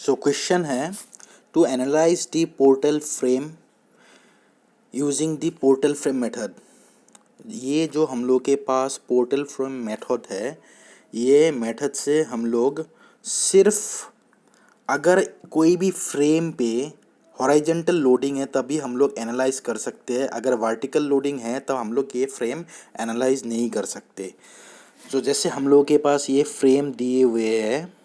सो question है to analyse the portal frame using the portal frame method. ये जो हम लोग के पास पोर्टल फ्रेम मेथड है, ये मेथड से हम लोग सिर्फ अगर कोई भी फ्रेम पे हॉरिजॉन्टल लोडिंग है तभी हम लोग एनालाइज कर सकते हैं। अगर वर्टिकल लोडिंग है तो हम लोग ये फ्रेम एनालाइज नहीं कर सकते। तो जैसे हम लोग के पास ये फ्रेम दिए हुए है,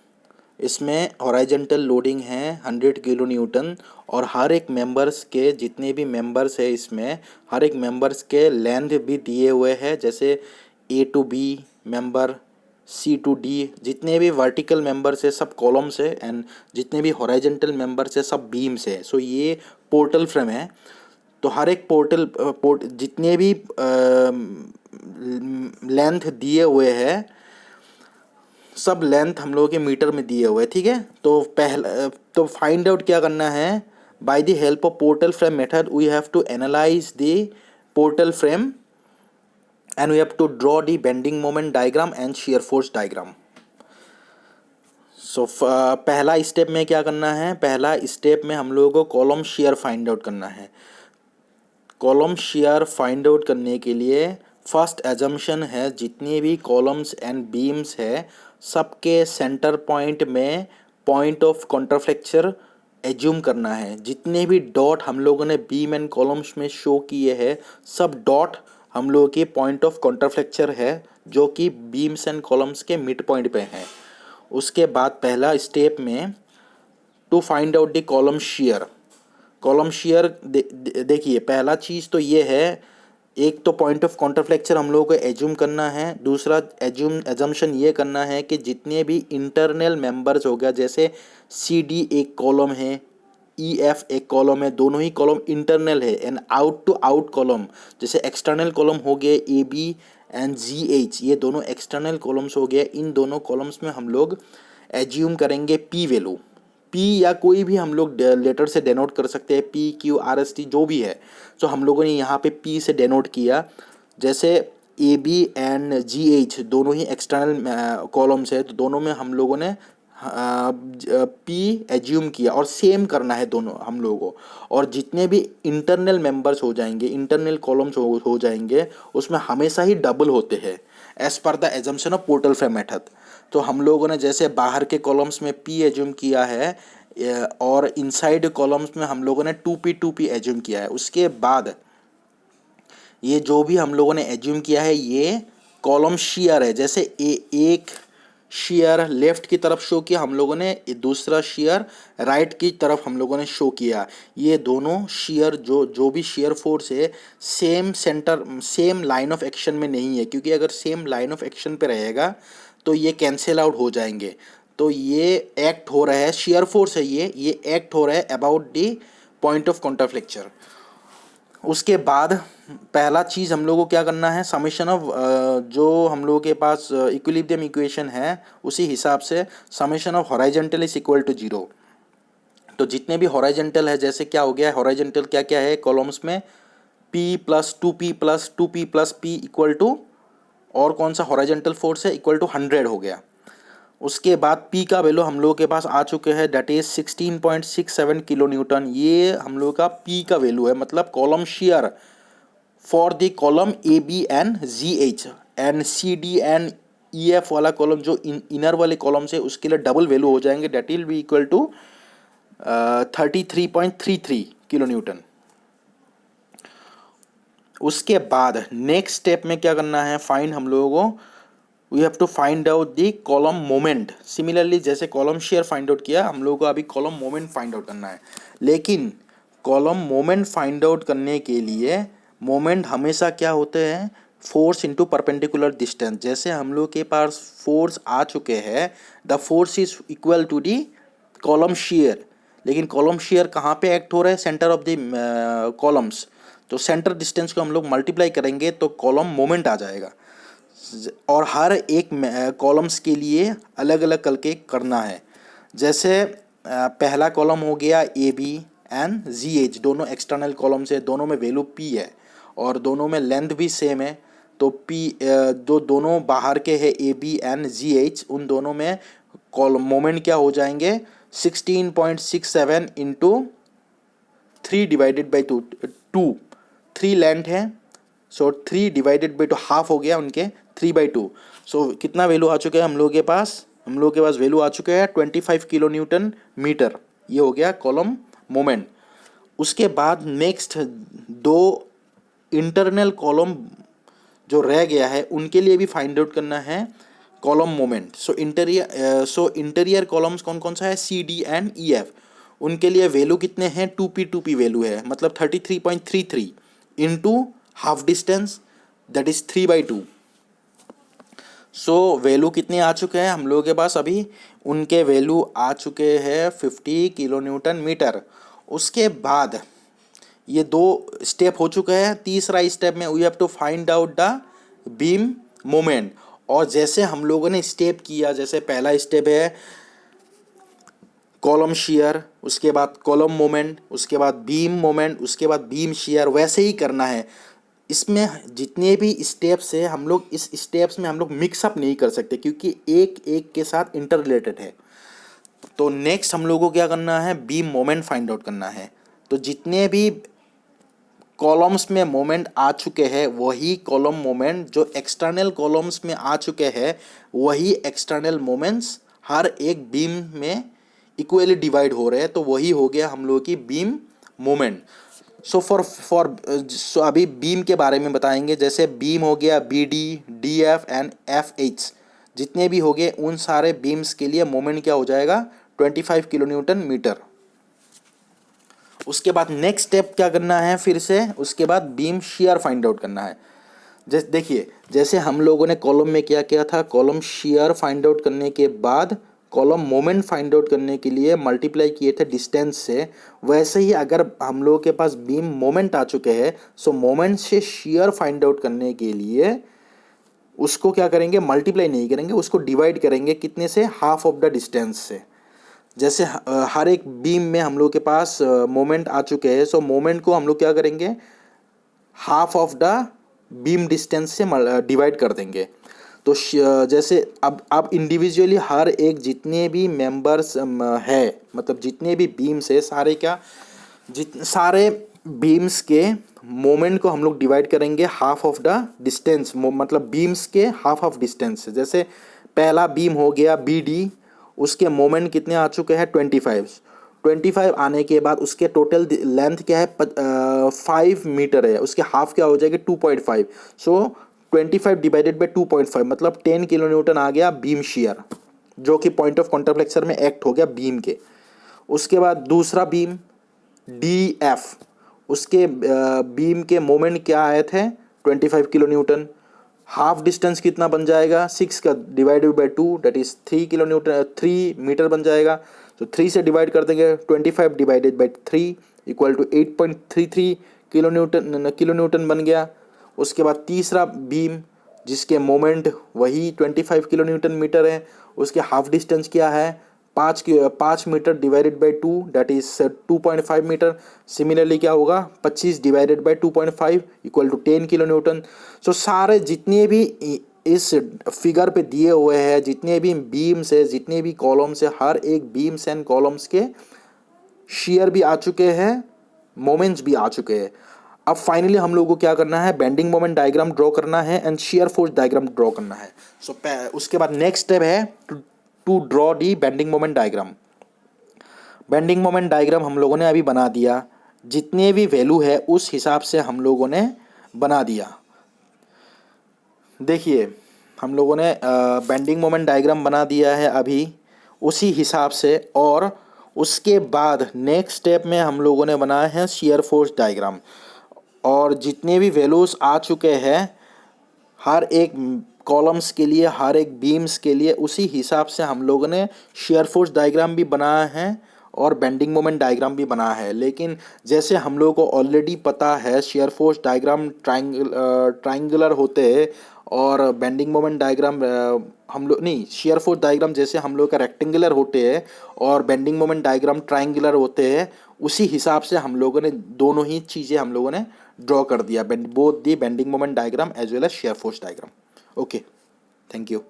इसमें हॉरिजॉन्टल लोडिंग है 100 किलो न्यूटन और हर एक मेंबर्स के जितने भी मेंबर्स है इसमें हर एक मेंबर्स के लेंथ भी दिए हुए हैं। जैसे A to B member, C to D, जितने भी वर्टिकल मेंबर्स है सब कॉलम्स है एंड जितने भी हॉरिजॉन्टल मेंबर्स है सब बीम्स है। सो ये पोर्टल फ्रेम है। तो हर एक जितने भी लेंथ दिए हुए हैं सब लेंथ हम लोगों के मीटर में दिए हुए हैं, ठीक है। तो फाइंड आउट क्या करना है, by the help of portal frame method we have to analyse the portal frame and we have to draw the bending moment diagram and shear force diagram. So पहला स्टेप में क्या करना है, पहला step में हम लोगों को कॉलम शियर फाइंड आउट करना है। कॉलम शियर फाइंड आउट करने के लिए फर्स्ट एजम्पशन है जितने भी कॉलम्स एंड बीम्स है सबके सेंटर पॉइंट में पॉइंट ऑफ कॉन्ट्राफ्लेक्चर एज्यूम करना है। जितने भी डॉट हम लोगों ने बीम एंड कॉलम्स में शो किए हैं सब डॉट हम लोगों के पॉइंट ऑफ कॉन्ट्राफ्लेक्चर है जो कि बीम्स एंड कॉलम्स के मिड पॉइंट पे है। उसके बाद पहला स्टेप में to find out the column shear देखिए पहला चीज़ तो ये है, एक तो पॉइंट ऑफ कॉन्ट्राफ्लेक्चर हम लोगों को एज्यूम करना है। दूसरा एजम्पशन ये करना है कि जितने भी इंटरनल मेंबर्स हो गया, जैसे सी डी एक कॉलम है, ई एफ एक कॉलम है, दोनों ही कॉलम इंटरनल है and out to out column जैसे एक्सटर्नल कॉलम हो गए A B and G H, ये दोनों एक्सटर्नल कॉलम्स हो गए। इन दोनों कॉलम्स में हम लोग एज्यूम करेंगे पी वैल्यू, पी या कोई भी हम लोग लेटर से डेनोट कर सकते हैं, P Q R S T जो भी है। तो हम लोगों ने यहाँ पे पी से डेनोट किया। जैसे A B and G H दोनों ही एक्सटर्नल कॉलम्स है तो दोनों में हम लोगों ने पी एज्यूम किया और सेम करना है दोनों हम लोगों को। और जितने भी इंटरनल मेंबर्स हो जाएंगे, इंटरनल कॉलम्स हो जाएंगे उसमें हमेशा ही डबल होते हैं as per the assumption of portal frame method. तो हम लोगों ने जैसे बाहर के कॉलम्स में पी एज्यूम किया है और इनसाइड कॉलम्स में हम लोगों ने 2p एज्यूम किया है। उसके बाद ये जो भी हम लोगों ने एज्यूम किया है ये कॉलम शियर है। जैसे एक शेयर लेफ्ट की तरफ शो किया हम लोगों ने, दूसरा शेयर राइट की तरफ हम लोगों ने शो किया। ये दोनों शेयर जो भी शेयर फोर्स है सेम लाइन ऑफ एक्शन में नहीं है, क्योंकि अगर सेम लाइन ऑफ एक्शन पे रहेगा तो ये कैंसिल आउट हो जाएंगे। तो ये एक्ट हो रहा है, शेयर फोर्स है ये एक्ट हो रहा है about the point of contraflexure. उसके बाद पहला चीज़ हम लोगों को क्या करना है, समेशन ऑफ जो हम लोगों के पास इक्विलिब्रियम इक्वेशन है उसी हिसाब से summation of horizontal is equal to 0। तो जितने भी हॉरिजॉन्टल है, जैसे क्या हो गया हॉरिजॉन्टल क्या क्या है कॉलम्स में, P plus 2P plus 2P plus P equal to और कौन सा हॉरिजॉन्टल फोर्स है इक्वल टू 100 हो गया। उसके बाद P का वैल्यू हम लोगों के पास आ चुके हैं दैट इज 16.67 किलो न्यूटन। ये हम लोग का P का वैल्यू है, मतलब column shear for the column A B and G H and C D and E F वाला कॉलम जो इनर वाले कॉलम से उसके लिए डबल वैल्यू हो जाएंगे that will be equal to 33.33 kilo newton. उसके बाद नेक्स्ट स्टेप में क्या करना है, फाइंड हम लोगों को we have to find out the column moment. Similarly जैसे कॉलम शेयर फाइंड आउट किया हम लोगों को अभी कॉलम मोमेंट फाइंड आउट करना है। लेकिन कॉलम मोमेंट फाइंड आउट करने के लिए मोमेंट हमेशा क्या होते हैं, फोर्स इनटू परपेंडिकुलर डिस्टेंस। जैसे हम लोग के पास फोर्स आ चुके हैं, the force is equal to the column shear. लेकिन कॉलम शेयर कहाँ पे एक्ट हो रहा है, सेंटर ऑफ द कॉलम्स। तो सेंटर डिस्टेंस को हम लोग मल्टीप्लाई करेंगे तो कॉलम मोमेंट आ जाएगा। और हर एक कॉलम्स के लिए अलग अलग करके करना है। जैसे पहला कॉलम हो गया A B and G H, दोनों एक्सटर्नल कॉलम्स है, दोनों में वैल्यू पी है और दोनों में लेंथ भी सेम है। तो पी दोनों बाहर के है A B and G H, उन दोनों में कॉलम मोमेंट क्या हो जाएंगे, 16.67 इंटू 3 डिवाइडेड बाई 2, 3 लेंथ है, सो 3 डिवाइडेड बाई 2 हाफ हो गया उनके 3/2। सो कितना वैल्यू आ चुका है हम लोगों के पास? हम लोगों के पास वैल्यू आ चुका है 25 किलो न्यूटन मीटर। ये हो गया कॉलम मोमेंट। उसके बाद नेक्स्ट दो इंटरनल कॉलम जो रह गया है उनके लिए भी फाइंड आउट करना है कॉलम मोमेंट। सो इंटीरियर कॉलम्स कौन कौन सा है? सी, डी एंड ई, एफ। उनके लिए वैल्यू कितने हैं? 2p वैल्यू है, मतलब 33.33 into half distance, that is 3/2। So value कितने आ चुके हैं हम लोगों के पास अभी? उनके वैल्यू आ चुके हैं 50 किलो न्यूटन मीटर। उसके बाद ये दो स्टेप हो चुके हैं। तीसरा स्टेप में we have to find out the beam moment. और जैसे हम लोगों ने स्टेप किया, जैसे पहला स्टेप है कॉलम शियर, उसके बाद कॉलम मोमेंट, उसके बाद बीम मोमेंट, उसके बाद बीम शियर, वैसे ही करना है। इसमें जितने भी स्टेप्स है हम लोग इस स्टेप्स में हम लोग मिक्सअप नहीं कर सकते क्योंकि एक एक के साथ इंटर रिलेटेड है। तो नेक्स्ट हम लोगों को क्या करना है? बीम मोमेंट फाइंड आउट करना है। तो जितने भी कॉलम्स में मोमेंट आ चुके हैं वही कॉलम मोमेंट जो एक्सटर्नल कॉलम्स में आ चुके हैं वही एक्सटर्नल मोमेंट्स हर एक बीम में इक्वली डिवाइड हो रहे हैं, तो वही हो गया हम लोगों की बीम मोमेंट। सो अभी बीम के बारे में बताएंगे। जैसे बीम हो गया B D, D F and F H, जितने भी हो गए उन सारे बीम्स के लिए मोमेंट क्या हो जाएगा? 25 किलो न्यूटन मीटर। उसके बाद नेक्स्ट स्टेप क्या करना है? फिर से उसके बाद बीम शियर फाइंड आउट करना है। जैसे देखिए, जैसे हम लोगों ने कॉलम में क्या किया था, कॉलम शियर फाइंड आउट करने के बाद कॉलम मोमेंट फाइंड आउट करने के लिए मल्टीप्लाई किए थे डिस्टेंस से, वैसे ही अगर हम लोगों के पास बीम मोमेंट आ चुके हैं सो मोमेंट से शियर फाइंड आउट करने के लिए उसको क्या करेंगे? मल्टीप्लाई नहीं करेंगे, उसको डिवाइड करेंगे। कितने से? हाफ ऑफ द डिस्टेंस से। जैसे हर एक बीम में हम लोग के पास मोमेंट आ चुके हैं, सो मोमेंट को हम लोग क्या करेंगे? Half of the beam distance से डिवाइड कर देंगे। तो जैसे अब इंडिविजुअली हर एक जितने भी मेंबर्स है, मतलब जितने भी बीम्स है सारे क्या सारे बीम्स के मोमेंट को हम लोग डिवाइड करेंगे हाफ ऑफ द डिस्टेंस, मतलब बीम्स के हाफ ऑफ डिस्टेंस से। जैसे पहला बीम हो गया बी डी, उसके मोमेंट कितने आ चुके हैं? 25 आने के बाद उसके टोटल लेंथ क्या है? 5 मीटर है, उसके हाफ क्या हो जाएगी? 2.5। सो 25 डिवाइडेड बाई 2.5 मतलब 10 किलो न्यूटन आ गया बीम शियर, जो कि पॉइंट ऑफ कॉन्ट्राफ्लेक्चर में एक्ट हो गया बीम के। उसके बाद दूसरा बीम डी एफ, उसके बीम के मोमेंट क्या आए थे? 25 किलो न्यूटन। हाफ डिस्टेंस कितना बन जाएगा? 6 का divided by 2 that is 3 kilo newton, 3 metre बन जाएगा। तो 3 से डिवाइड कर देंगे, 25 divided by 3 equal to 8.33 kilo newton बन गया। उसके बाद तीसरा बीम जिसके मोमेंट वही 25 किलो न्यूटन मीटर है, उसके हाफ डिस्टेंस क्या है? 5 metre divided by 2 that is 2.5 metre. Similarly क्या होगा? 25 divided by 2.5 equal to 10 kilo newton. So सारे जितने भी इस फिगर पे दिए हुए हैं, जितने भी बीम्स है, जितने भी कॉलम्स है, हर एक बीम्स एंड कॉलम्स के शियर भी आ चुके हैं, मोमेंट्स भी आ चुके हैं। अब फाइनली हम लोगों को क्या करना है? बेंडिंग मोमेंट डायग्राम ड्रॉ करना है and shear force diagram draw करना है। सो उसके बाद नेक्स्ट स्टेप है to draw the bending moment diagram. Bending moment diagram हम लोगों ने अभी बना दिया, जितने भी वैल्यू है उस हिसाब से हम लोगों ने बना दिया। देखिए, हम लोगों ने बेंडिंग मोमेंट डायग्राम बना दिया है अभी उसी हिसाब से। और उसके बाद नेक्स्ट स्टेप में हम लोगों ने बनाया है शियर फोर्स डायग्राम। और जितने भी वैल्यूज़ आ चुके हैं हर एक कॉलम्स के लिए, हर एक बीम्स के लिए, उसी हिसाब से हम लोगों ने शियर फोर्स डायग्राम भी बनाया है और बेंडिंग मोमेंट डायग्राम भी बनाया है। लेकिन जैसे हम लोगों को ऑलरेडी पता है शियर फोर्स डायग्राम ट्राइंगुलर होते हैं और बेंडिंग मोमेंट डायग्राम हम लोग नहीं, शियर फोर्स डायग्राम जैसे हम लोग का रेक्टेंगुलर होते हैं और बेंडिंग मोमेंट डायग्राम ट्राइंगुलर होते हैं, उसी हिसाब से हम लोगों ने दोनों ही चीज़ें हम लोगों ने ड्रॉ कर दिया, both the bending moment diagram as well as shear force diagram. Okay, thank you.